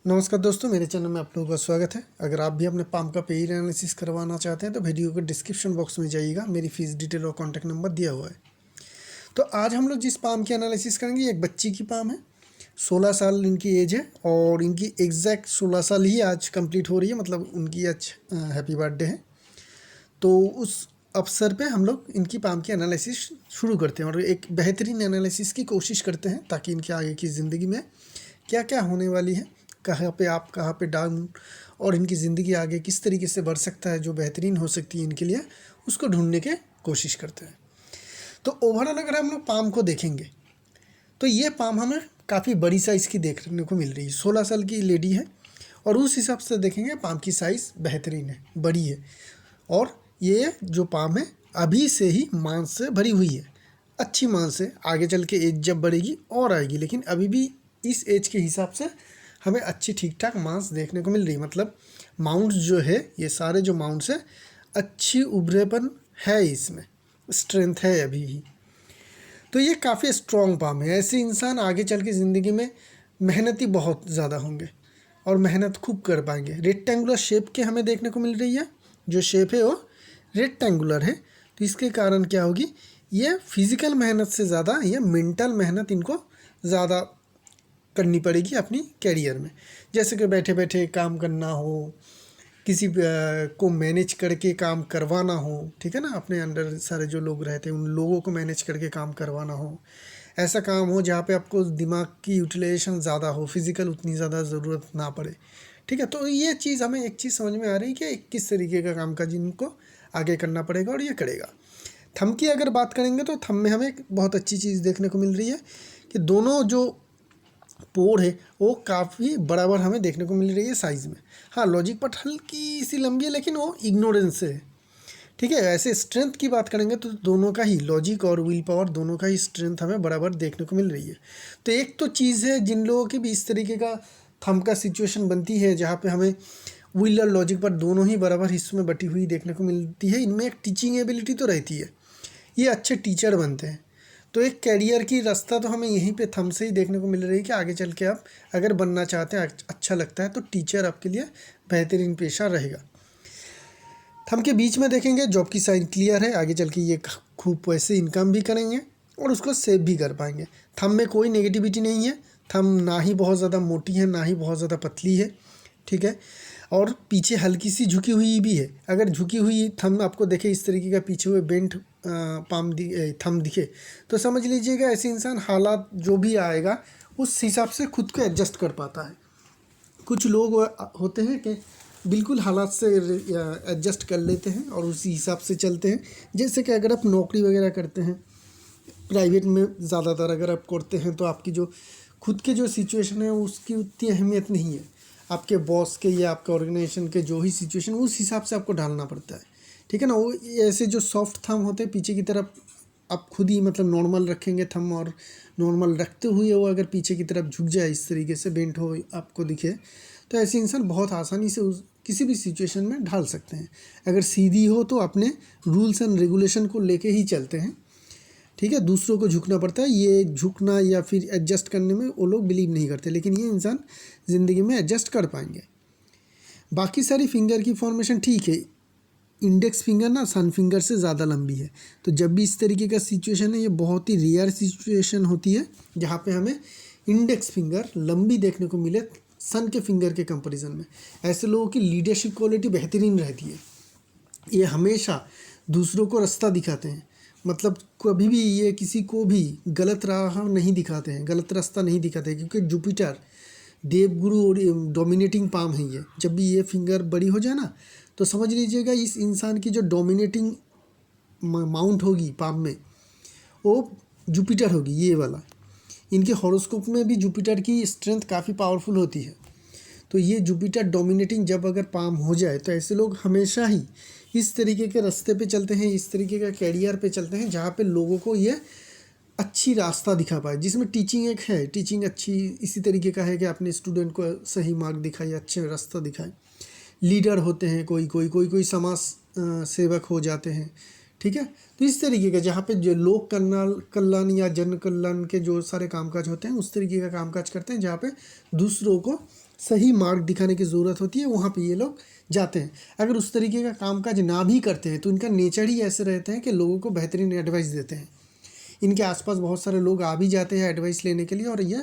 नमस्कार दोस्तों, मेरे चैनल में आप लोगों का स्वागत है। अगर आप भी अपने पाम का पेयर एनालिसिस करवाना चाहते हैं तो वीडियो के डिस्क्रिप्शन बॉक्स में जाइएगा, मेरी फ़ीस डिटेल और कॉन्टैक्ट नंबर दिया हुआ है। तो आज हम लोग जिस पाम की एनालिसिस करेंगे, एक बच्ची की पाम है। 16 साल इनकी एज है और इनकी एग्जैक्ट 16 साल ही आज कंप्लीट हो रही है, मतलब उनकी आज हैप्पी बर्थडे है। तो उस अवसर पे हम लोग इनकी पाम की एनालिसिस शुरू करते हैं और एक बेहतरीन एनालिसिस की कोशिश करते हैं ताकि इनके आगे की ज़िंदगी में क्या क्या होने वाली है, कहाँ पे अप कहाँ पे डाउन, और इनकी ज़िंदगी आगे किस तरीके से बढ़ सकता है, जो बेहतरीन हो सकती है इनके लिए, उसको ढूंढने के कोशिश करते हैं। तो ओवरऑल अगर हम लोग पाम को देखेंगे तो ये पाम हमें काफ़ी बड़ी साइज़ की देखने को मिल रही है। 16 साल की लेडी है और उस हिसाब से देखेंगे पाम की साइज़ बेहतरीन है, बड़ी है। और ये जो पाम है अभी से ही मांस से भरी हुई है, अच्छी मांस है। आगे चल के एज जब बढ़ेगी और आएगी, लेकिन अभी भी इस एज के हिसाब से हमें अच्छी ठीक ठाक मांस देखने को मिल रही है। मतलब माउंट्स जो है, ये सारे जो माउंट्स है, अच्छी उभरेपन है, इसमें स्ट्रेंथ है अभी भी। तो ये काफ़ी स्ट्रॉन्ग पाम है। ऐसे इंसान आगे चल के ज़िंदगी में मेहनती बहुत ज़्यादा होंगे और मेहनत खूब कर पाएंगे। रेक्टेंगुलर शेप के हमें देखने को मिल रही है, जो शेप है वो रेक्टेंगुलर है। तो इसके कारण क्या होगी, ये फिज़िकल मेहनत से ज़्यादा ये मेंटल मेहनत इनको ज़्यादा करनी पड़ेगी अपनी कैरियर में। जैसे कि बैठे बैठे काम करना हो, किसी को मैनेज करके काम करवाना हो, ठीक है ना, अपने अंडर सारे जो लोग रहते हैं उन लोगों को मैनेज करके काम करवाना हो। ऐसा काम हो जहाँ पे आपको दिमाग की यूटिलाइजेशन ज़्यादा हो, फिज़िकल उतनी ज़्यादा ज़रूरत ना पड़े, ठीक है। तो ये चीज़ हमें एक चीज़ समझ में आ रही है कि किस तरीके का काम काज इनको आगे करना पड़ेगा और ये करेगा। थंब की अगर बात करेंगे तो थंब में हमें एक बहुत अच्छी चीज़ देखने को मिल रही है कि दोनों जो पोर है वो काफ़ी बराबर हमें देखने को मिल रही है साइज़ में। हाँ, लॉजिक पार्ट हल्की सी लंबी है, लेकिन वो इग्नोरेंस से है, ठीक है। ऐसे स्ट्रेंथ की बात करेंगे तो दोनों का ही लॉजिक और विल पावर, दोनों का ही स्ट्रेंथ हमें बराबर देखने को मिल रही है। तो एक तो चीज़ है, जिन लोगों की भी इस तरीके का थंब का सिचुएशन बनती है जहाँ पे हमें विल और लॉजिक पर दोनों ही बराबर हिस्सों में बटी हुई देखने को मिलती है, इनमें एक टीचिंग एबिलिटी तो रहती है, ये अच्छे टीचर बनते हैं। तो एक कैरियर की रास्ता तो हमें यहीं पे थंब से ही देखने को मिल रही है कि आगे चल के आप अगर बनना चाहते हैं, अच्छा लगता है, तो टीचर आपके लिए बेहतरीन पेशा रहेगा। थंब के बीच में देखेंगे जॉब की साइन क्लियर है, आगे चल के ये खूब पैसे इनकम भी करेंगे और उसको सेव भी कर पाएंगे। थंब में कोई नेगेटिविटी नहीं है, थंब ना ही बहुत ज़्यादा मोटी है ना ही बहुत ज़्यादा पतली है, ठीक है। और पीछे हल्की सी झुकी हुई भी है। अगर झुकी हुई थंब आपको देखे, इस तरीके का पीछे हुए बेंट थंब दिखे, तो समझ लीजिएगा ऐसे इंसान हालात जो भी आएगा उस हिसाब से खुद को एडजस्ट कर पाता है। कुछ लोग होते हैं कि बिल्कुल हालात से एडजस्ट कर लेते हैं और उसी हिसाब से चलते हैं। जैसे कि अगर आप नौकरी वगैरह करते हैं प्राइवेट में, ज़्यादातर अगर आप करते हैं तो आपकी जो खुद के जो सिचुएशन है उसकी उतनी अहमियत नहीं है। आपके बॉस के या आपके ऑर्गेनाइजेशन के जो ही सिचुएशन, उस हिसाब से आपको ढालना पड़ता है, ठीक है ना। वो ऐसे जो सॉफ्ट थंब होते हैं पीछे की तरफ, आप खुद ही मतलब नॉर्मल रखेंगे थंब, और नॉर्मल रखते हुए वो अगर पीछे की तरफ झुक जाए, इस तरीके से बेंट हो आपको दिखे, तो ऐसे इंसान बहुत आसानी से उस किसी भी सिचुएशन में ढाल सकते हैं। अगर सीधी हो तो अपने रूल्स एंड रेगुलेशन को लेके ही चलते हैं, ठीक है। दूसरों को झुकना पड़ता है, ये झुकना या फिर एडजस्ट करने में वो लोग बिलीव नहीं करते, लेकिन ये इंसान ज़िंदगी में एडजस्ट कर पाएंगे। बाकी सारी फिंगर की फॉर्मेशन ठीक है। इंडेक्स फिंगर ना सन फिंगर से ज़्यादा लंबी है, तो जब भी इस तरीके का सिचुएशन है, ये बहुत ही रेयर सिचुएशन होती है जहाँ पे हमें इंडेक्स फिंगर लंबी देखने को मिले सन के फिंगर के कंपैरिजन में। ऐसे लोगों की लीडरशिप क्वालिटी बेहतरीन रहती है। ये हमेशा दूसरों को रास्ता दिखाते हैं, मतलब कभी भी ये किसी को भी गलत राह नहीं दिखाते हैं, गलत रास्ता नहीं दिखाते, क्योंकि जुपिटर देवगुरु और डोमिनेटिंग पाम है ये। जब भी ये फिंगर बड़ी हो जाए ना, तो समझ लीजिएगा इस इंसान की जो डोमिनेटिंग माउंट होगी पाम में, वो जुपिटर होगी, ये वाला। इनके हॉरोस्कोप में भी जुपिटर की स्ट्रेंथ काफ़ी पावरफुल होती है। तो ये जुपिटर डोमिनेटिंग जब अगर पाम हो जाए, तो ऐसे लोग हमेशा ही इस तरीके के रास्ते पे चलते हैं, इस तरीके का कैरियर पे चलते हैं जहाँ पे लोगों को ये अच्छी रास्ता दिखा पाए, जिसमें टीचिंग एक है। टीचिंग अच्छी इसी तरीके का है कि अपने स्टूडेंट को सही मार्ग दिखाए, अच्छे रास्ता दिखाए। लीडर होते हैं, कोई कोई समाज सेवक हो जाते हैं, ठीक है। तो इस तरीके का जहाँ पे जो लोक कल्याण या जन कल्याण के जो सारे कामकाज होते हैं उस तरीके का कामकाज करते हैं, जहाँ पे दूसरों को सही मार्ग दिखाने की ज़रूरत होती है, वहाँ पे ये लोग जाते हैं। अगर उस तरीके का कामकाज ना भी करते हैं तो इनका नेचर ही ऐसे रहते हैं कि लोगों को बेहतरीन एडवाइस देते हैं। इनके आसपास बहुत सारे लोग आ भी जाते हैं एडवाइस लेने के लिए, और ये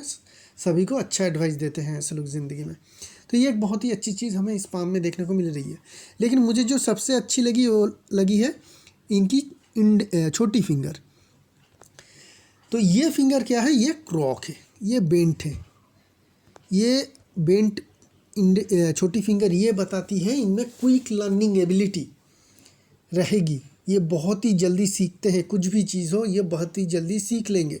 सभी को अच्छा एडवाइस देते हैं ऐसे लोग ज़िंदगी में। तो ये एक बहुत ही अच्छी चीज़ हमें इस पाम में देखने को मिल रही है। लेकिन मुझे जो सबसे अच्छी लगी वो लगी है इनकी छोटी फिंगर। तो ये फिंगर क्या है, ये क्रॉक है, ये बेंट है। ये बेंट छोटी फिंगर ये बताती है इनमें क्विक लर्निंग एबिलिटी रहेगी, ये बहुत ही जल्दी सीखते हैं, कुछ भी चीज़ हो ये बहुत ही जल्दी सीख लेंगे।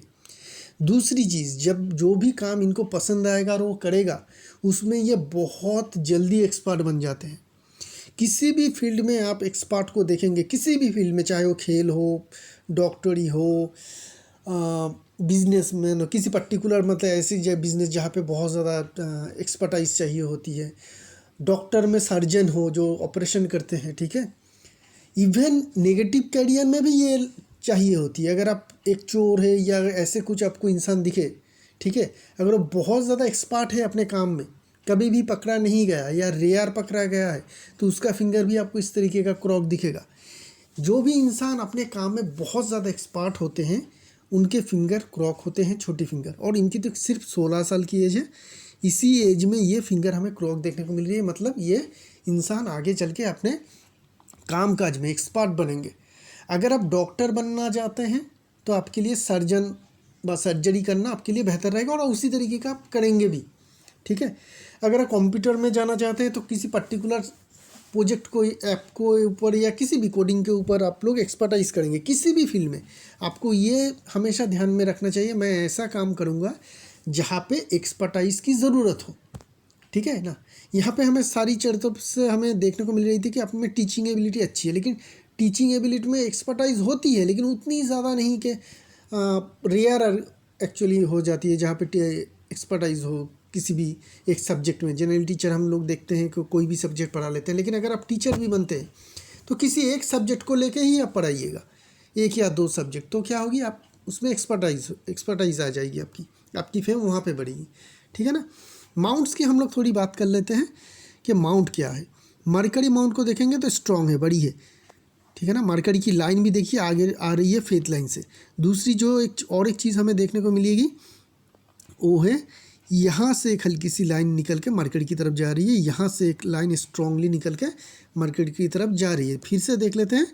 दूसरी चीज़, जब जो भी काम इनको पसंद आएगा और वो करेगा उसमें ये बहुत जल्दी एक्सपर्ट बन जाते हैं। किसी भी फील्ड में आप एक्सपर्ट को देखेंगे, किसी भी फील्ड में, चाहे वो खेल हो, डॉक्टरी हो, बिजनेसमैन हो, किसी पर्टिकुलर मतलब ऐसी बिजनेस जहाँ पे बहुत ज़्यादा एक्सपर्टाइज चाहिए होती है, डॉक्टर में सर्जन हो जो ऑपरेशन करते हैं, ठीक है। इवन नेगेटिव कैरियर में भी ये चाहिए होती है। अगर आप एक चोर है या ऐसे कुछ आपको इंसान दिखे, ठीक है, अगर वो बहुत ज़्यादा एक्सपर्ट है अपने काम में, कभी भी पकड़ा नहीं गया या रेयर पकड़ा गया है, तो उसका फिंगर भी आपको इस तरीके का क्रॉक दिखेगा। जो भी इंसान अपने काम में बहुत ज़्यादा एक्सपर्ट होते हैं उनके फिंगर क्रॉक होते हैं, छोटी फिंगर। और इनकी तो सिर्फ 16 साल की एज है, इसी एज में ये फिंगर हमें क्रॉक देखने को मिल रही है। मतलब ये इंसान आगे चल के अपने कामकाज में एक्सपर्ट बनेंगे। अगर आप डॉक्टर बनना चाहते हैं तो आपके लिए सर्जन व सर्जरी करना आपके लिए बेहतर रहेगा, और उसी तरीके का आप करेंगे भी, ठीक है। अगर आप कंप्यूटर में जाना चाहते हैं तो किसी पर्टिकुलर प्रोजेक्ट को, ऐप को ऊपर या किसी भी कोडिंग के ऊपर आप लोग एक्सपर्टाइज करेंगे। किसी भी फील्ड में आपको ये हमेशा ध्यान में रखना चाहिए, मैं ऐसा काम करूँगा जहाँ पे एक्सपर्टाइज की ज़रूरत हो, ठीक है ना। यहाँ पे हमें सारी चर्चों से हमें देखने को मिल रही थी कि आप में टीचिंग एबिलिटी अच्छी है, लेकिन टीचिंग एबिलिटी में एक्सपर्टाइज होती है लेकिन उतनी ज़्यादा नहीं कि रेयर एक्चुअली हो जाती है जहाँ पे एक्सपर्टाइज हो किसी भी एक सब्जेक्ट में। जनरल टीचर हम लोग देखते हैं कि कोई भी सब्जेक्ट पढ़ा लेते हैं, लेकिन अगर आप टीचर भी बनते हैं तो किसी एक सब्जेक्ट को लेके ही आप पढ़ाइएगा, एक या दो सब्जेक्ट, तो क्या होगी, आप उसमें एक्सपर्टाइज आ जाएगी, आपकी फेम वहाँ पे बढ़ेगी, ठीक है ना। माउंट्स की हम लोग थोड़ी बात कर लेते हैं कि माउंट क्या है। मरकरी माउंट को देखेंगे तो स्ट्रॉन्ग है, बड़ी है, ठीक है ना। मरकरी की लाइन भी देखिए आगे आ रही है फेथ लाइन से। दूसरी जो एक चीज़ हमें देखने को मिलेगी वो है यहाँ से एक हल्की सी लाइन निकल के मरकरी की तरफ जा रही है, यहाँ से एक लाइन स्ट्रांगली निकल के मरकरी की तरफ जा रही है। फिर से देख लेते हैं,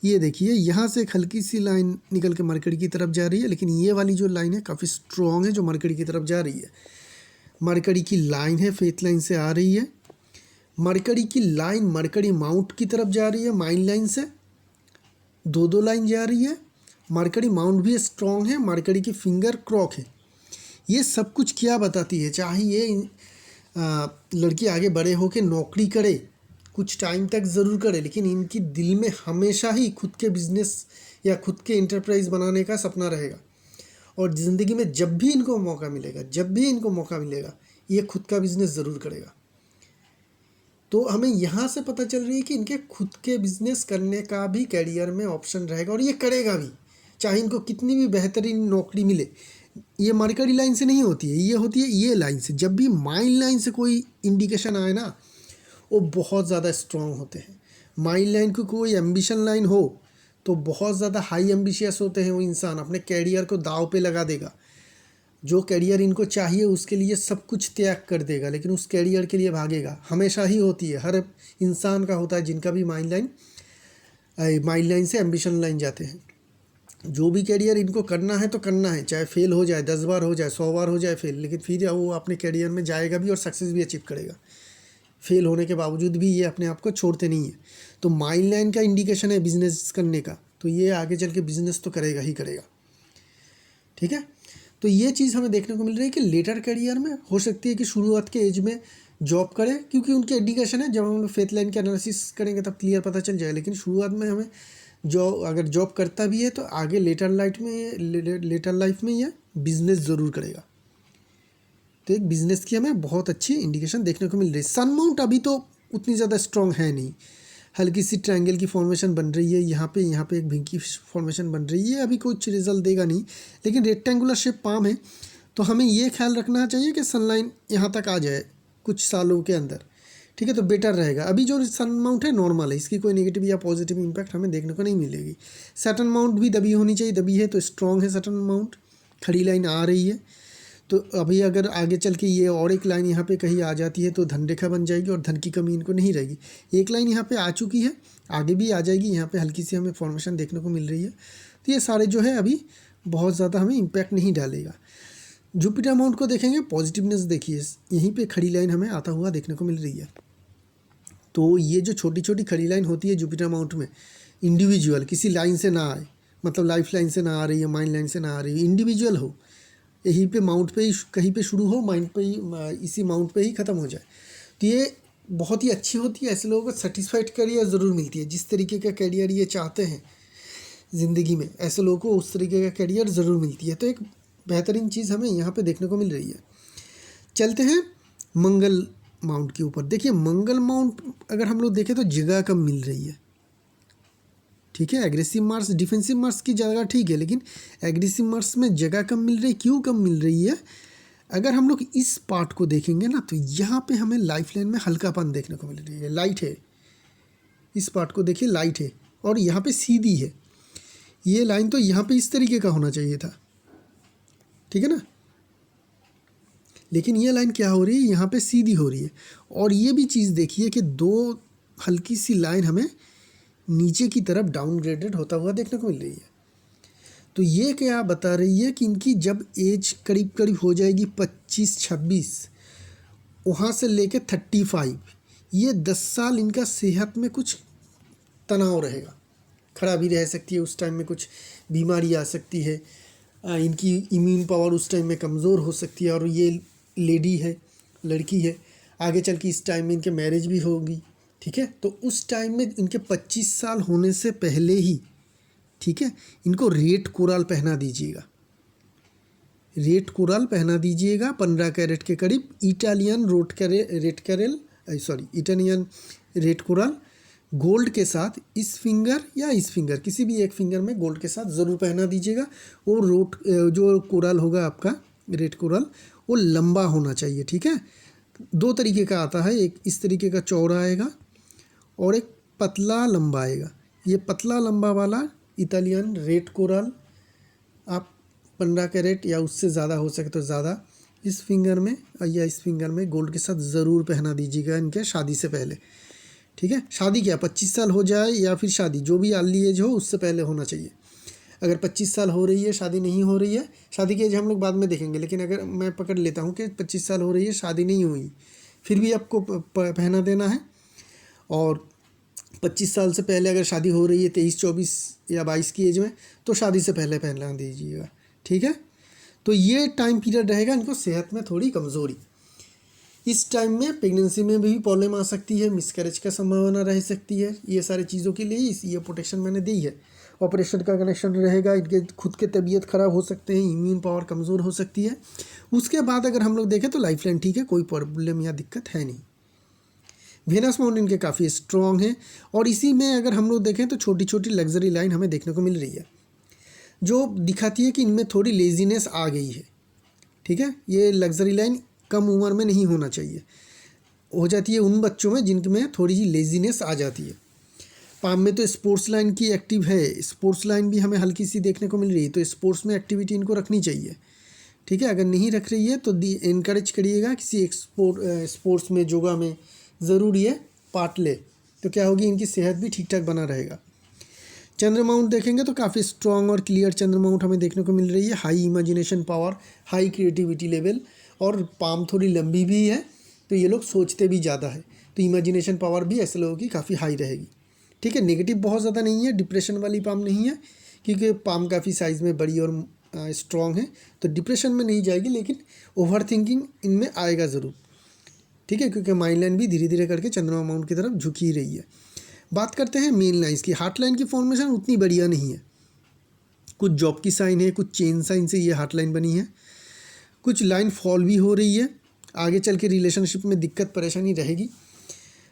ये देखिए यहाँ से एक हल्की सी लाइन निकल के मरकरी की तरफ जा रही है, लेकिन ये वाली जो लाइन है काफ़ी स्ट्रॉन्ग है जो मरकरी की तरफ जा रही है। मरकरी की लाइन है फेथ लाइन से आ रही है, मरकरी की लाइन मरकरी माउंट की तरफ जा रही है, माइन लाइन से दो लाइन जा रही है। मरकरी माउंट भी स्ट्रॉन्ग है, मरकरी की फिंगर क्रॉक है। ये सब कुछ क्या बताती है, चाहे ये लड़की आगे बड़े हो के नौकरी करे, कुछ टाइम तक ज़रूर करे, लेकिन इनकी दिल में हमेशा ही खुद के बिजनेस या खुद के इंटरप्राइज बनाने का सपना रहेगा। और ज़िंदगी में जब भी इनको मौका मिलेगा ये खुद का बिज़नेस ज़रूर करेगा। तो हमें यहाँ से पता चल रही है कि इनके खुद के बिज़नेस करने का भी करियर में ऑप्शन रहेगा, और ये करेगा भी, चाहे इनको कितनी भी बेहतरीन नौकरी मिले। ये मरकरी लाइन से नहीं होती है, ये होती है ये लाइन से। जब भी माइन लाइन से कोई इंडिकेशन आए ना, वो बहुत ज़्यादा स्ट्रॉन्ग होते हैं। माइन लाइन को कोई एम्बिशन लाइन हो तो बहुत ज़्यादा हाई एम्बिशियस होते हैं वो इंसान, अपने कैरियर को दाव पे लगा देगा। जो कैरियर इनको चाहिए उसके लिए सब कुछ त्याग कर देगा, लेकिन उस कैरियर के लिए भागेगा। हमेशा ही होती है, हर इंसान का होता है जिनका भी माइन लाइन से एम्बिशन लाइन जाते हैं। जो भी कैरियर इनको करना है तो करना है, चाहे फेल हो जाए, 10 बार हो जाए, 100 बार हो जाए फेल, लेकिन फिर वो अपने कैरियर में जाएगा भी और सक्सेस भी अचीव करेगा। फेल होने के बावजूद भी ये अपने आप को छोड़ते नहीं है। तो माइन लाइन का इंडिकेशन है बिजनेस करने का, तो ये आगे चल के बिजनेस तो करेगा ही करेगा, ठीक है। तो ये चीज़ हमें देखने को मिल रही है कि लेटर करियर में हो सकती है कि शुरुआत के एज में जॉब करें, क्योंकि उनके इंडिकेशन है। जब हम लोग फेथ लाइन के एनालिसिस करेंगे तब क्लियर पता चल जाए, लेकिन शुरुआत में हमें अगर जॉब करता भी है तो आगे लेटर लाइफ में ये बिज़नेस ज़रूर करेगा। तो एक बिज़नेस की हमें बहुत अच्छी इंडिकेशन देखने को मिल रही है। सन माउंट अभी तो उतनी ज़्यादा स्ट्रॉन्ग है नहीं, हल्की सी ट्रायंगल की फॉर्मेशन बन रही है, यहाँ पे एक भिंग की फॉर्मेशन बन रही है। अभी कुछ रिजल्ट देगा नहीं, लेकिन रेक्टेंगुलर शेप पाम है तो हमें ये ख्याल रखना चाहिए कि सनलाइन यहाँ तक आ जाए कुछ सालों के अंदर, ठीक है, तो बेटर रहेगा। अभी जो सन माउंट है नॉर्मल है, इसकी कोई नेगेटिव या पॉजिटिव इम्पैक्ट हमें देखने को नहीं मिलेगी। सैटर्न माउंट भी दबी होनी चाहिए, दबी है तो स्ट्रॉन्ग है सैटर्न माउंट, खड़ी लाइन आ रही है। तो अभी अगर आगे चल के ये और एक लाइन यहाँ पे कहीं आ जाती है तो धन रेखा बन जाएगी और धन की कमी इनको नहीं रहेगी। एक लाइन यहाँ पे आ चुकी है, आगे भी आ जाएगी, यहाँ पे हल्की सी हमें फॉर्मेशन देखने को मिल रही है। तो ये सारे जो है अभी बहुत ज़्यादा हमें इम्पैक्ट नहीं डालेगा। जुपिटर माउंट को देखेंगे, पॉजिटिवनेस देखिए, यहीं पे खड़ी लाइन हमें आता हुआ देखने को मिल रही है। तो ये जो छोटी छोटी खड़ी लाइन होती है जुपिटर माउंट में, इंडिविजुअल किसी लाइन से ना आए, मतलब लाइफ लाइन से ना आ रही है, माइंड लाइन से ना आ रही है, इंडिविजुअल हो, यहीं पे माउंट पे ही कहीं पे शुरू हो, माइंड पे ही, इसी माउंट पे ही ख़त्म हो जाए, तो ये बहुत ही अच्छी होती है। ऐसे लोगों को सेटिस्फाइड करियर ज़रूर मिलती है। जिस तरीके का करियर ये चाहते हैं ज़िंदगी में, ऐसे लोगों को उस तरीके का करियर ज़रूर मिलती है। तो एक बेहतरीन चीज़ हमें यहाँ पे देखने को मिल रही है। चलते हैं मंगल माउंट के ऊपर। देखिए मंगल माउंट अगर हम लोग देखें तो जगह कम मिल रही है, ठीक है। एग्रेसिव मार्स, डिफेंसिव मार्स की जगह ठीक है, लेकिन एग्रेसिव मार्स में जगह कम मिल रही है। क्यों कम मिल रही है? अगर हम लोग इस पार्ट को देखेंगे ना तो यहाँ पे हमें लाइफ लाइन में हल्कापन देखने को मिल रही है, लाइट है। इस पार्ट को देखिए, लाइट है और यहाँ पे सीधी है। ये लाइन तो यहाँ पे इस तरीके का होना चाहिए था, ठीक है ना, लेकिन ये लाइन क्या हो रही है, यहाँ पे सीधी हो रही है। और ये भी चीज़ देखिए कि दो हल्की सी लाइन हमें नीचे की तरफ डाउनग्रेडेड होता हुआ देखने को मिल रही है। तो ये क्या बता रही है कि इनकी जब एज करीब करीब हो जाएगी 25-26, वहाँ से लेके 35, ये 10 साल इनका सेहत में कुछ तनाव रहेगा, खराबी रह सकती है। उस टाइम में कुछ बीमारी आ सकती है, इनकी इम्यून पावर उस टाइम में कमज़ोर हो सकती है। और ये लेडी है, लड़की है, आगे चल के इस टाइम में इनके मैरिज भी होगी, ठीक है। तो उस टाइम में इनके 25 साल होने से पहले ही, ठीक है, इनको रेड कोराल पहना दीजिएगा, रेड कोराल पहना दीजिएगा 15 कैरेट के करीब। Italian Italian red coral gold के साथ इस फिंगर या इस फिंगर, किसी भी एक फिंगर में गोल्ड के साथ ज़रूर पहना दीजिएगा। वो जो कोराल होगा आपका रेड कोराल, वो लंबा होना चाहिए, ठीक है। 2 तरीके का आता है, एक इस तरीके का चौड़ा आएगा और एक पतला लंबा आएगा। ये पतला लंबा वाला इटालियन रेड कोराल आप 15 कैरेट या उससे ज़्यादा हो सके तो ज़्यादा इस फिंगर में या इस फिंगर में गोल्ड के साथ ज़रूर पहना दीजिएगा इनके शादी से पहले, ठीक है। शादी क्या 25 साल हो जाए या फिर शादी जो भी अर्ली एज हो उससे पहले होना चाहिए। अगर 25 साल हो रही है, शादी नहीं हो रही है, शादी की एज हम लोग बाद में देखेंगे, लेकिन अगर मैं पकड़ लेता हूँ कि 25 साल हो रही है, शादी नहीं हुई, फिर भी आपको पहना देना है। और 25 साल से पहले अगर शादी हो रही है 23, 24 या 22 की एज में, तो शादी से पहले पहना दीजिएगा, ठीक है। तो ये टाइम पीरियड रहेगा इनको सेहत में थोड़ी कमज़ोरी। इस टाइम में प्रेगनेंसी में भी प्रॉब्लम आ सकती है, मिसकैरेज का संभावना रह सकती है। ये सारी चीज़ों के लिए ये प्रोटेक्शन मैंने दी है। ऑपरेशन का कनेक्शन रहेगा, इनके खुद के तबीयत ख़राब हो सकते हैं, इम्यून पावर कमज़ोर हो सकती है। उसके बाद अगर हम लोग देखें तो लाइफ लाइन ठीक है, कोई प्रॉब्लम या दिक्कत है नहीं। वेनस माउंट इनके काफ़ी स्ट्रॉन्ग है। और इसी में अगर हम लोग देखें तो छोटी छोटी लग्जरी लाइन हमें देखने को मिल रही है, जो दिखाती है कि इनमें थोड़ी लेजीनेस आ गई है, ठीक है। ये लग्जरी लाइन कम उम्र में नहीं होना चाहिए, हो जाती है उन बच्चों में जिनमें थोड़ी सी लेजीनेस आ जाती है। पाम में तो स्पोर्ट्स लाइन की एक्टिव है, स्पोर्ट्स लाइन भी हमें हल्की सी देखने को मिल रही है, तो स्पोर्ट्स में एक्टिविटी इनको रखनी चाहिए, ठीक है। अगर नहीं रख रही है तो इनकरेज करिएगा किसी एक स्पोर्ट्स में, योगा में ज़रूर ये पार्ट ले, तो क्या होगी, इनकी सेहत भी ठीक ठाक बना रहेगा। चंद्र माउंट देखेंगे तो काफ़ी स्ट्रॉन्ग और क्लियर चंद्र माउंट हमें देखने को मिल रही है। High imagination power, high creativity level, और पाम थोड़ी लंबी भी है तो ये लोग सोचते भी ज़्यादा है, तो इमेजिनेशन पावर भी ऐसे लोगों की काफ़ी हाई रहेगी, ठीक है। नेगेटिव बहुत ज़्यादा नहीं है, डिप्रेशन वाली पाम नहीं है, क्योंकि पाम काफ़ी साइज़ में बड़ी और स्ट्रॉन्ग है, तो डिप्रेशन में नहीं जाएगी, लेकिन ओवर थिंकिंग इनमें आएगा ज़रूर, ठीक है, क्योंकि माइंड लाइन भी धीरे धीरे करके चंद्रमा माउंट की तरफ झुकी ही रही है। बात करते हैं मेन लाइन्स की। हार्ट लाइन की फॉर्मेशन उतनी बढ़िया नहीं है, कुछ जॉब की साइन है, कुछ चेन साइन से ये हार्ट लाइन बनी है, कुछ लाइन फॉल भी हो रही है, आगे चल के रिलेशनशिप में दिक्कत परेशानी रहेगी।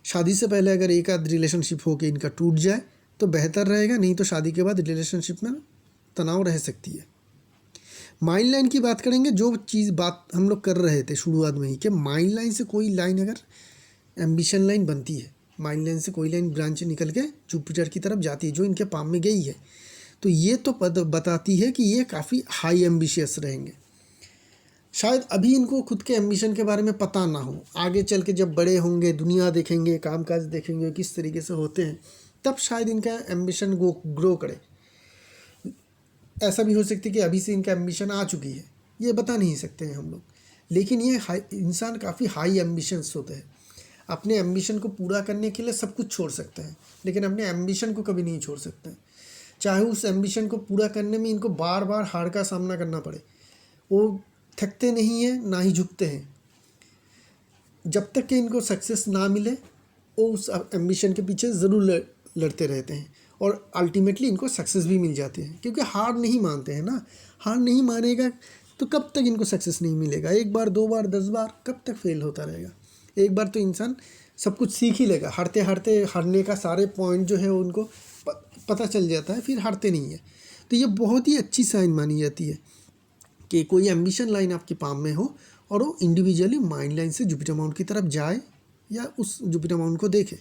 शादी से पहले अगर एक आध रिलेशनशिप हो के इनका टूट जाए तो बेहतर रहेगा, नहीं तो शादी के बाद रिलेशनशिप में तनाव रह सकती है। माइंड लाइन की बात करेंगे, जो चीज़ बात हम लोग कर रहे थे शुरुआत में ही कि माइंड लाइन से कोई लाइन अगर एम्बिशन लाइन बनती है, माइंड लाइन से कोई लाइन ब्रांच निकल के जुपिटर की तरफ जाती है जो इनके पाम में गई है, तो ये तो बताती है कि ये काफ़ी हाई एम्बिशियस रहेंगे। शायद अभी इनको खुद के एम्बिशन के बारे में पता ना हो, आगे चल के जब बड़े होंगे, दुनिया देखेंगे, कामकाज देखेंगे किस तरीके से होते हैं, तब शायद इनका एम्बिशन ग्रो करे। ऐसा भी हो सकता है कि अभी से इनका एम्बिशन आ चुकी है, ये बता नहीं सकते हैं हम लोग। लेकिन ये इंसान काफ़ी हाई एम्बिशंस होते हैं, अपने एम्बिशन को पूरा करने के लिए सब कुछ छोड़ सकते हैं, लेकिन अपने एम्बिशन को कभी नहीं छोड़ सकते, चाहे उस एम्बिशन को पूरा करने में इनको बार बार हार का सामना करना पड़े। वो थकते नहीं हैं, ना ही झुकते हैं। जब तक कि इनको सक्सेस ना मिले वो उस एम्बिशन के पीछे ज़रूर लड़ते रहते हैं, और अल्टीमेटली इनको सक्सेस भी मिल जाती है, क्योंकि हार नहीं मानते हैं ना। हार नहीं मानेगा तो कब तक इनको सक्सेस नहीं मिलेगा? एक बार, दो बार, 10 बार, कब तक फेल होता रहेगा? एक बार तो इंसान सब कुछ सीख ही लेगा, हारते हारते हारने का सारे पॉइंट जो है वो उनको पता चल जाता है, फिर हारते नहीं है। तो ये बहुत ही अच्छी साइन मानी जाती है कि कोई एम्बिशन लाइन आपके पाम में हो और वो इंडिविजुअली माइंड लाइन से जुपिटर माउंट की तरफ जाए या उस जुपिटर माउंट को देखे,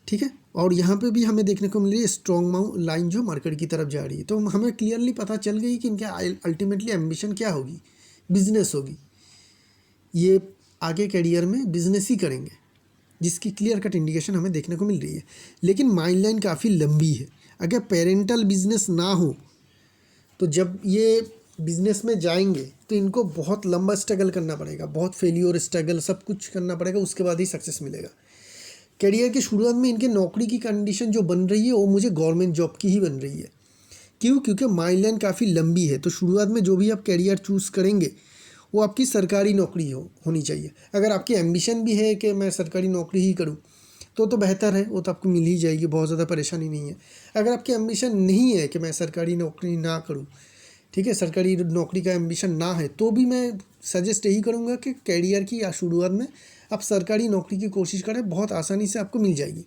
ठीक है। और यहाँ पे भी हमें देखने को मिल रही है स्ट्रॉन्ग माउंट लाइन जो मरकरी की तरफ जा रही है, तो हमें क्लियरली पता चल गई कि इनके अल्टीमेटली एम्बिशन क्या होगी, बिजनेस होगी। ये आगे करियर में बिजनेस ही करेंगे, जिसकी क्लियर कट इंडिकेशन हमें देखने को मिल रही है। लेकिन माइंड लाइन काफ़ी लंबी है। अगर पेरेंटल बिजनेस ना हो तो जब ये बिजनेस में जाएंगे तो इनको बहुत लंबा स्ट्रगल करना पड़ेगा, बहुत फेलियर स्ट्रगल सब कुछ करना पड़ेगा, उसके बाद ही सक्सेस मिलेगा। करियर की शुरुआत में इनके नौकरी की कंडीशन जो बन रही है वो मुझे गवर्नमेंट जॉब की ही बन रही है। क्यों? क्योंकि माइंड लाइन काफ़ी लंबी है, तो शुरुआत में जो भी आप करियर चूज़ करेंगे वो आपकी सरकारी नौकरी होनी चाहिए। अगर आपकी एम्बिशन भी है कि मैं सरकारी नौकरी ही करूं तो बेहतर है, वो तो आपको मिल ही जाएगी, बहुत ज़्यादा परेशानी नहीं है। अगर आपकी एम्बिशन नहीं है कि मैं सरकारी नौकरी ना करूं, ठीक है, सरकारी नौकरी का एम्बिशन ना है, तो भी मैं सजेस्ट यही करूंगा कि करियर की शुरुआत में आप सरकारी नौकरी की कोशिश करें, बहुत आसानी से आपको मिल जाएगी।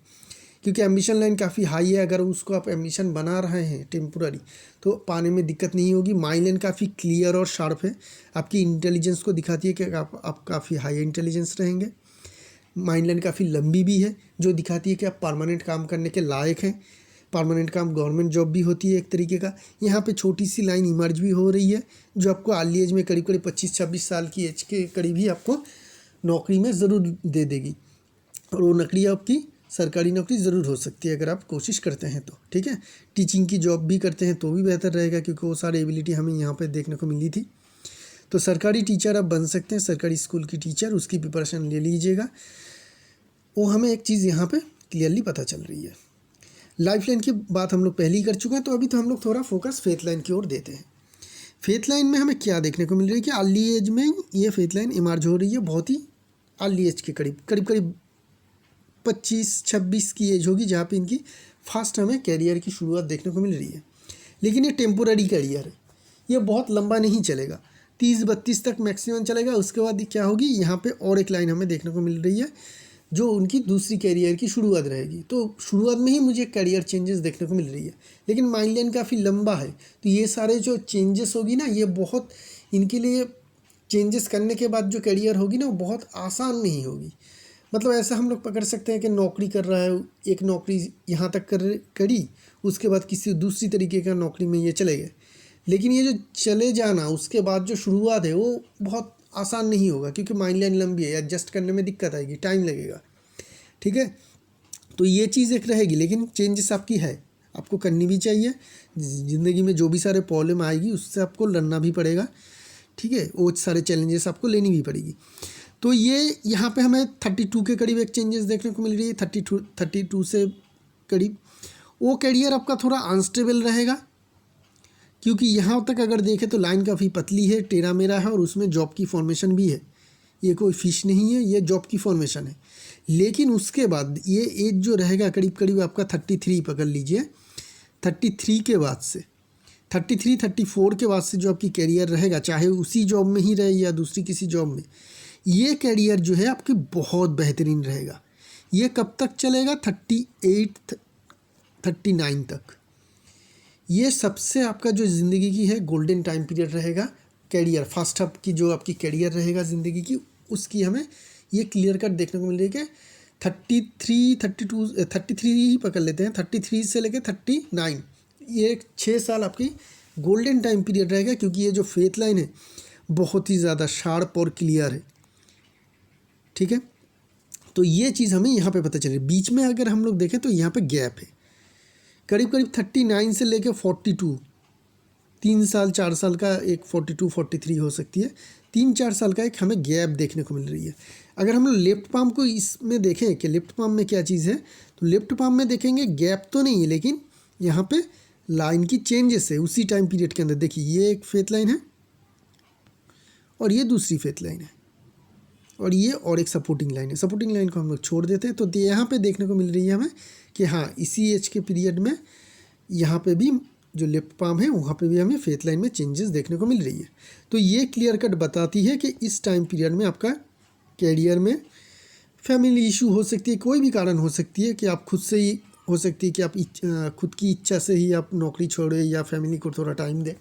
क्योंकि एम्बिशन लाइन काफ़ी हाई है, अगर उसको आप एम्बिशन बना रहे हैं टेम्पोररी तो पाने में दिक्कत नहीं होगी। माइंड लाइन काफ़ी क्लियर और शार्प है, आपकी इंटेलिजेंस को दिखाती है कि आप काफ़ी हाई इंटेलिजेंस रहेंगे। माइंड लाइन काफ़ी लंबी भी है, जो दिखाती है कि आप परमानेंट काम करने के लायक हैं। परमानेंट काम गवर्नमेंट जॉब भी होती है एक तरीके का। यहाँ पे छोटी सी लाइन इमर्ज भी हो रही है जो आपको अर्ली एज में करीब 25-26 साल की एज के करीब ही आपको नौकरी में ज़रूर दे देगी, और वो नौकरी आपकी सरकारी नौकरी ज़रूर हो सकती है अगर आप कोशिश करते हैं तो, ठीक है। टीचिंग की जॉब भी करते हैं तो भी बेहतर रहेगा, क्योंकि वो सारी एबिलिटी हमें यहाँ पे देखने को मिली थी। तो सरकारी टीचर आप बन सकते हैं, सरकारी स्कूल की टीचर, उसकी प्रिपरेशन ले लीजिएगा। वो हमें एक चीज़ यहाँ पे क्लियरली पता चल रही है। लाइफ लाइन की बात हम लोग पहले ही कर चुके हैं, तो अभी तो हम लोग थोड़ा फोकस फेथ लाइन की ओर देते हैं। फेथ लाइन में हमें क्या देखने को मिल रही है कि अर्ली एज में ये फेथ लाइन इमर्ज हो रही है, बहुत ही अर्ली एज के करीब 25-26 की एज होगी, जहाँ पे इनकी फास्ट हमें कैरियर की शुरुआत देखने को मिल रही है। लेकिन ये टेम्पोररी कैरियर है, ये बहुत लंबा नहीं चलेगा, 30-32 तक मैक्सिमम चलेगा। उसके बाद क्या होगी, यहाँ पे और एक लाइन हमें देखने को मिल रही है जो उनकी दूसरी कैरियर की शुरुआत रहेगी। तो शुरुआत में ही मुझे कैरियर चेंजेस देखने को मिल रही है, लेकिन माइंड लाइन काफ़ी लंबा है, तो ये सारे जो चेंजेस होगी ना, ये बहुत इनके लिए चेंजेस करने के बाद जो कैरियर होगी ना, वो बहुत आसान नहीं होगी। मतलब ऐसा हम लोग पकड़ सकते हैं कि नौकरी कर रहा है, एक नौकरी यहाँ तक करी, उसके बाद किसी दूसरी तरीके का नौकरी में ये चले गए। लेकिन ये जो चले जाना उसके बाद जो शुरुआत है वो बहुत आसान नहीं होगा, क्योंकि माइंड लाइन लंबी है, एडजस्ट करने में दिक्कत आएगी, टाइम लगेगा, ठीक है। तो ये चीज़ एक रहेगी, लेकिन चेंजेस आपकी है, आपको करनी भी चाहिए। ज़िंदगी में जो भी सारे प्रॉब्लम आएगी उससे आपको लड़ना भी पड़ेगा, ठीक है, वो सारे चैलेंजेस आपको लेनी भी पड़ेगी। तो ये यहाँ पे हमें 32 के करीब एक चेंजेस देखने को मिल रही है, 32 से करीब। वो कैरियर आपका थोड़ा अनस्टेबल रहेगा, क्योंकि यहाँ तक अगर देखें तो लाइन काफ़ी पतली है, टेढ़ा मेढ़ा है, और उसमें जॉब की फॉर्मेशन भी है। ये कोई फिश नहीं है, ये जॉब की फॉर्मेशन है। लेकिन उसके बाद ये एज जो रहेगा करीब आपका 33 पकड़ लीजिए, 33 के बाद से 33-34 के बाद से जो आपकी कैरियर रहेगा, चाहे उसी जॉब में ही रहे या दूसरी किसी जॉब में, ये कैरियर जो है आपकी बहुत बेहतरीन रहेगा। ये कब तक चलेगा? 38 39 तक। ये सबसे आपका जो ज़िंदगी की है गोल्डन टाइम पीरियड रहेगा। कैरियर फर्स्ट हाफ की जो आपकी कैरियर रहेगा ज़िंदगी की, उसकी हमें ये क्लियर कट देखने को मिल रही है कि 33 ही पकड़ लेते हैं, 33 से लेकर 39, ये 6 साल आपकी गोल्डन टाइम पीरियड रहेगा, क्योंकि ये जो फेथ लाइन है बहुत ही ज़्यादा शार्प और क्लियर है। ठीक है, तो ये चीज़ हमें यहाँ पे पता चले। बीच में अगर हम लोग देखें तो यहाँ पे गैप है करीब करीब 39 से लेकर 42, 3 साल 4 साल का एक 42 43 हो सकती है, 3-4 साल का एक हमें गैप देखने को मिल रही है। अगर हम लोग लेफ्ट पाम को इसमें देखें कि लेफ्ट पाम में क्या चीज़ है, तो लेफ्ट पाम में देखेंगे गैप तो नहीं है, लेकिन यहाँ पे लाइन की चेंजेस है उसी टाइम पीरियड के अंदर। देखिए ये एक फेथ लाइन है और ये दूसरी फेथ लाइन है और ये और एक सपोर्टिंग लाइन है। सपोर्टिंग लाइन को हम लोग छोड़ देते हैं तो यहाँ पे देखने को मिल रही है हमें कि हाँ इसी एज के पीरियड में यहाँ पे भी जो लेफ्ट पाम है वहाँ पे भी हमें फेथ लाइन में चेंजेस देखने को मिल रही है। तो ये क्लियर कट बताती है कि इस टाइम पीरियड में आपका कैरियर में फैमिली इशू हो सकती है, कोई भी कारण हो सकती है कि आप खुद से ही हो सकती है कि आप खुद की इच्छा से ही आप नौकरी छोड़े या फैमिली को थोड़ा टाइम दें।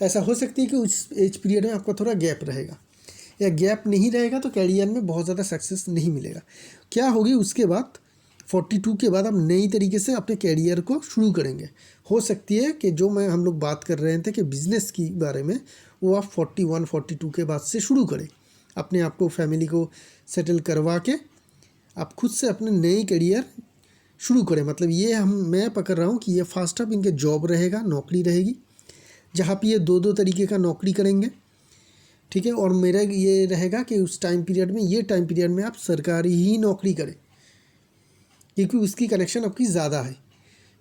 ऐसा हो सकती है कि उस एज पीरियड में आपका थोड़ा गैप रहेगा, या गैप नहीं रहेगा तो कैरियर में बहुत ज़्यादा सक्सेस नहीं मिलेगा। क्या होगी उसके बाद 42 के बाद आप नई तरीके से अपने कैरियर को शुरू करेंगे। हो सकती है कि जो हम लोग बात कर रहे थे कि बिज़नेस की बारे में, वो आप 41 42 के बाद से शुरू करें। अपने आप को फैमिली को सेटल करवा के आप खुद से अपने नई कैरियर शुरू करें। मतलब ये मैं पकड़ रहा हूँ कि ये फर्स्ट ऑफ इनके जॉब रहेगा, नौकरी रहेगी, जहाँ पे ये 2 तरीके का नौकरी करेंगे। ठीक है, और मेरा ये रहेगा कि उस टाइम पीरियड में, ये टाइम पीरियड में आप सरकारी ही नौकरी करें, क्योंकि उसकी कनेक्शन आपकी ज़्यादा है।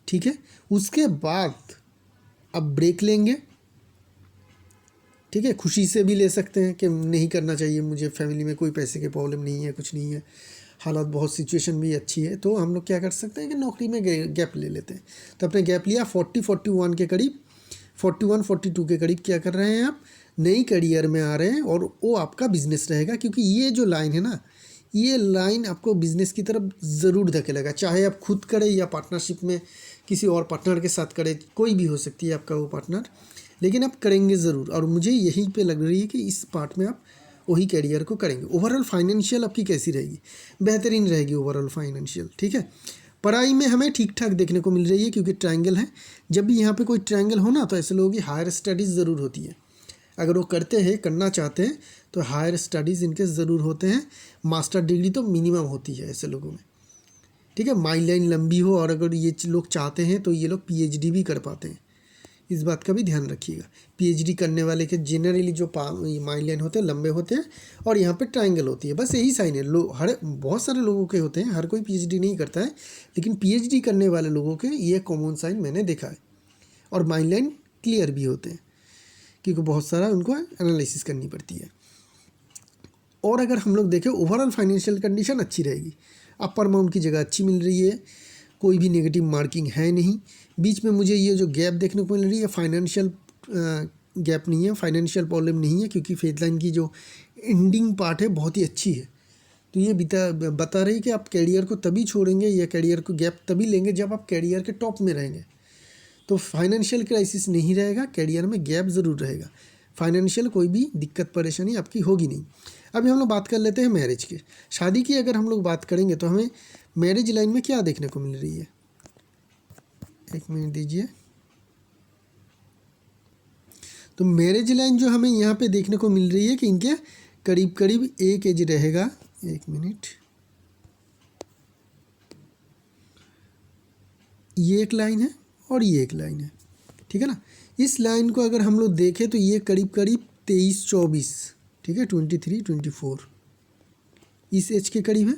ठीक है, उसके बाद आप ब्रेक लेंगे। ठीक है, खुशी से भी ले सकते हैं कि नहीं करना चाहिए मुझे, फैमिली में कोई पैसे की प्रॉब्लम नहीं है, कुछ नहीं है, हालात बहुत सिचुएशन भी अच्छी है, तो हम लोग क्या कर सकते हैं कि नौकरी में गैप ले लेते हैं। तो आपने गैप लिया 41 के करीब, 42 के करीब क्या कर रहे हैं आप, नई करियर में आ रहे हैं, और वो आपका बिजनेस रहेगा। क्योंकि ये जो लाइन है ना, ये लाइन आपको बिजनेस की तरफ ज़रूर धकेलेगा, चाहे आप खुद करें या पार्टनरशिप में किसी और पार्टनर के साथ करें, कोई भी हो सकती है आपका वो पार्टनर, लेकिन आप करेंगे ज़रूर। और मुझे यहीं पे लग रही है कि इस पार्ट में आप वही कैरियर को करेंगे। ओवरऑल फाइनेंशियल आपकी कैसी रहेगी? बेहतरीन रहेगी ओवरऑल फाइनेंशियल। ठीक है, पढ़ाई में हमें ठीक ठाक देखने को मिल रही है, क्योंकि ट्रायंगल है। जब भी यहाँ पे कोई ट्रायंगल हो ना, तो ऐसे लोगों की हायर स्टडीज़ ज़रूर होती है। अगर वो करते हैं, करना चाहते हैं, तो हायर स्टडीज़ इनके ज़रूर होते हैं। मास्टर डिग्री तो मिनिमम होती है ऐसे लोगों में। ठीक है, माइल लाइन लंबी हो, और अगर ये लोग चाहते हैं तो ये लोग PhD भी कर पाते हैं। इस बात का भी ध्यान रखिएगा। PhD करने वाले के जनरली जो माइल लाइन होते हैं लंबे होते हैं, और यहाँ पे ट्रायंगल होती है। बस यही साइन है। बहुत सारे लोगों के होते हैं, हर कोई PhD नहीं करता है, लेकिन PhD करने वाले लोगों के ये कॉमन साइन मैंने देखा है। और माइल लाइन क्लियर भी होते हैं, क्योंकि बहुत सारा उनको एनालिसिस करनी पड़ती है। और अगर हम लोग देखें, ओवरऑल फाइनेंशियल कंडीशन अच्छी रहेगी। अपर अमाउंट की जगह अच्छी मिल रही है, कोई भी नेगेटिव मार्किंग है नहीं। बीच में मुझे ये जो गैप देखने को मिल रही है, फाइनेंशियल गैप नहीं है, फाइनेंशियल प्रॉब्लम नहीं है, क्योंकि फेथ लाइन की जो एंडिंग पार्ट है बहुत ही अच्छी है। तो ये बता रही कि आप कैरियर को तभी छोड़ेंगे या कैरियर को गैप तभी लेंगे जब आप कैरियर के टॉप में रहेंगे। तो फाइनेंशियल क्राइसिस नहीं रहेगा, कैरियर में गैप ज़रूर रहेगा। फाइनेंशियल कोई भी दिक्कत परेशानी आपकी होगी नहीं। अभी हम लोग बात कर लेते हैं मैरिज की। शादी की अगर हम लोग बात करेंगे तो हमें मैरिज लाइन में क्या देखने को मिल रही है, एक मिनट दीजिए। तो मैरिज लाइन जो हमें यहाँ पे देखने को मिल रही है कि इनके करीब करीब एक एज रहेगा। एक मिनट, ये एक लाइन है और ये एक लाइन है। ठीक है ना, इस लाइन को अगर हम लोग देखें तो ये करीब करीब 23-24, ठीक है, 23-24 इस एज के करीब है,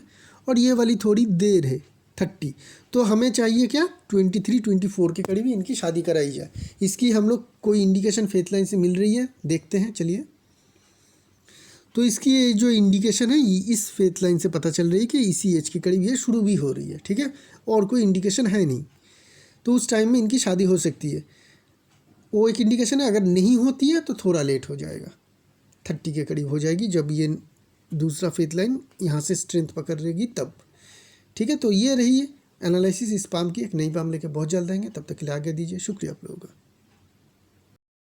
और ये वाली थोड़ी देर है 30। तो हमें चाहिए क्या, 23-24 के करीब इनकी शादी कराई जाए। इसकी हम लोग कोई इंडिकेशन फेथ लाइन से मिल रही है, देखते हैं चलिए। तो इसकी जो इंडिकेशन है इस फेथ लाइन से पता चल रही है कि इसी एज के करीब ये शुरू भी हो रही है। ठीक है, और कोई इंडिकेशन है नहीं, तो उस टाइम में इनकी शादी हो सकती है। वो एक इंडिकेशन है। अगर नहीं होती है तो थोड़ा लेट हो जाएगा, 30 के करीब हो जाएगी, जब ये दूसरा फेथ लाइन यहाँ से स्ट्रेंथ पकड़ लेगी तब। ठीक है, तो ये रही है एनालिसिस इस पाम की। एक नई पाम लेके बहुत जल्द आएंगे, तब तक के लिए आगे दीजिए। शुक्रिया आप लोगों का।